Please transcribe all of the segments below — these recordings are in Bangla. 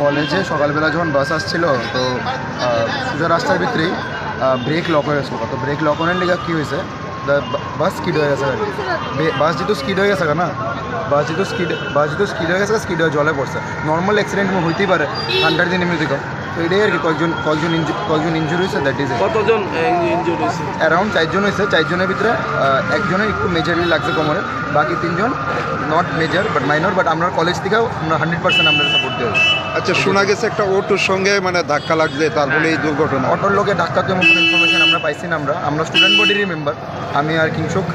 কলেজে সকালবেলা যখন বাস আসছিল তো সোজা রাস্তার ভিতরেই ব্রেক লক হয়ে গেছিলো। তো ব্রেক লক হওয়ার লেগে কী হয়েছে, বাস স্কিড হয়ে গেছে। বাস যেহেতু স্কিড হয়ে গেছে না, বাস যেহেতু স্কিড হয়ে গেছে, স্কিড হয়ে জলে পড়ছে। নর্মাল অ্যাক্সিডেন্ট হইতেই পারে ঠান্ডার দিন এমনি দিকে। তো এটাই আর কি, কয়েকজন ইঞ্জুরি হয়েছে। দ্যাট ইজ কতজন ইনজুরি হয়েছে? অ্যারাউন্ড 4 জন হয়েছে। 4 জনের ভিতরে একজনের একটু মেজরলি লাগছে কোমরে, বাকি 3 জন not major but minor. But আমরা কলেজ থেকেও আমরা 100% আমরা সাপোর্ট দিই। আচ্ছা, শোনা গেছে একটা অটোর সঙ্গে মানে ধাক্কা লাগছে, তারপরে এই দুর্ঘটনা। অটোর লোকে ধাক্কা তেমন ইনফরমেশন আমরা পাইছি না। আমরা স্টুডেন্ট বডিরই মেম্বার, আমি আর কিংশুক,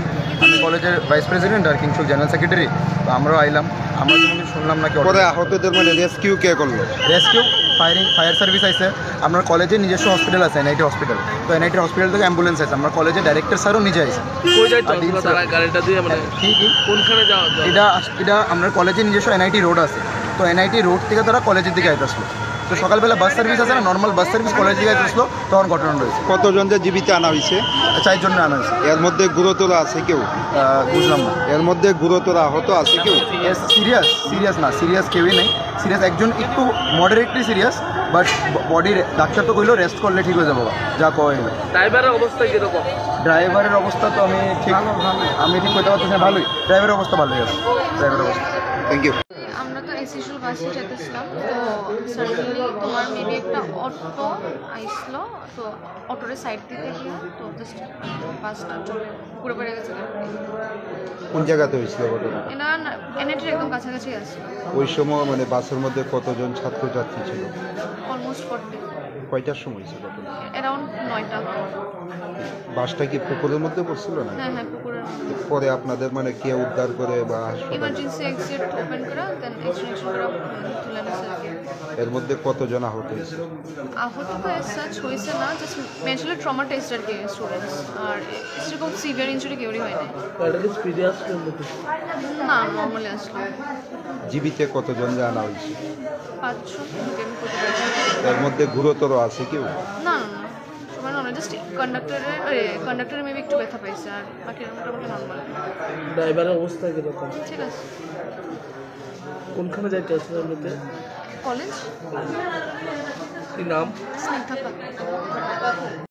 আমি কলেজের ভাইস প্রেসিডেন্ট আর কিংশুক জেনারেল সেক্রেটারি। তো আমরাও আইলাম, আমরা যেমন শুনলাম নাকি পরে আহতদের মানে রেস্কিউ কে করলো? রেস্কিউ ফায়ার সার্ভিস আছে। আপনার কলেজে নিজস্ব হসপিটাল আছে, এনআইটি হসপিটাল। তো এনআইটি হসপিটাল থেকে অ্যাম্বুলেন্স আছে। আমরা কলেজের ডাইরেক্টর স্যারও নিজে আছে। গাড়িটা দিয়ে মানে ঠিকই কোনখানে যাওয়া? এটা আমরা কলেজে নিজস্ব এনআইটি রোড আছে। তো এনআইটি রোড থেকে তারা কলেজের দিকে আইতে আসলো। তো সকালবেলা বাস সার্ভিস আছে না, নর্মাল বাস সার্ভিস কলেজের দিকে আইতে আসলো, তখন ঘটনা রয়েছে। কতজন যে জীবিত আনা হয়েছে? 4 জন আনা হয়েছে। এর মধ্যে গুরুতর আছে কেউ? বুঝলাম না। এর মধ্যে গুরুতর আহত আছে কেউ? সিরিয়াস না, সিরিয়াস কেউই নেই। সিরিয়াস একজন একটু মডারেটলি সিরিয়াস, বাট বডির ডাক্তার তো কইলো রেস্ট করলে ঠিক হয়ে যাবো, যা কয়। ড্রাইভারের অবস্থা কীরকম? ড্রাইভারের অবস্থা তো আমি ঠিক করতে পারতেছি না। ভালোই, ড্রাইভারের অবস্থা ভালোই আছে। ড্রাইভারের অবস্থা থ্যাংক ইউ। আমরা তো এসএসএল বাসে যেতেছিলাম, তো সাডেনলি তোমার মেবি একটা অটো আইসলো, তো অটোরে সাইড দিতে গিয়ে তো জাস্ট বাসটা চলে পুরো পড়ে গেছে। কোন জায়গাতে হয়েছিল ঘটনা? এনআইটির একদম কাছাকাছি আসলো। ওই সময় মানে বাসের মধ্যে কতজন ছাত্রছাত্রী ছিল? অলমোস্ট 40। কয়টার সময় ছিল ঘটনা? অ্যারাউন্ড 9টা। বাসটা কি পুকুরের মধ্যে পড়ছিল না? হ্যাঁ, পুকুরের পরে আপনাদের মানে কে উদ্ধার করে বা হাসপাতালে? ইমার্জেন্সি এক্সিট ওপেন করা, দেন এক্সট্রাকশন করা, তুলে নিয়েছে আর কি। এর মধ্যে কতজন আহত হয়েছে? আহত তো এজ সাচ হয়েছে না, জাস্ট মেন্টালি ট্রমা টেস্ট আর কি স্টুডেন্টস। আর সেরকম সিভিয়ার ইনজুরি কেউই হয়নি। না, নর্মালি আসলো। জীবিত কতজন যে আনা হয়েছে? 5 জন। এর মধ্যে গুরুতর আছে কেউ? না, সবাই নর্মাল, জাস্ট কন্ডাক্টরের মেবি একটু ব্যথা পাইছে, আর বাকি মোটামুটি নর্মাল। ড্রাইভারের অবস্থা কীরকম? ঠিক আছে। কোনখানে যাইতে আসলে এমনিতে? কলেজ। কি নাম? স্নিগ্ধা পাত্র।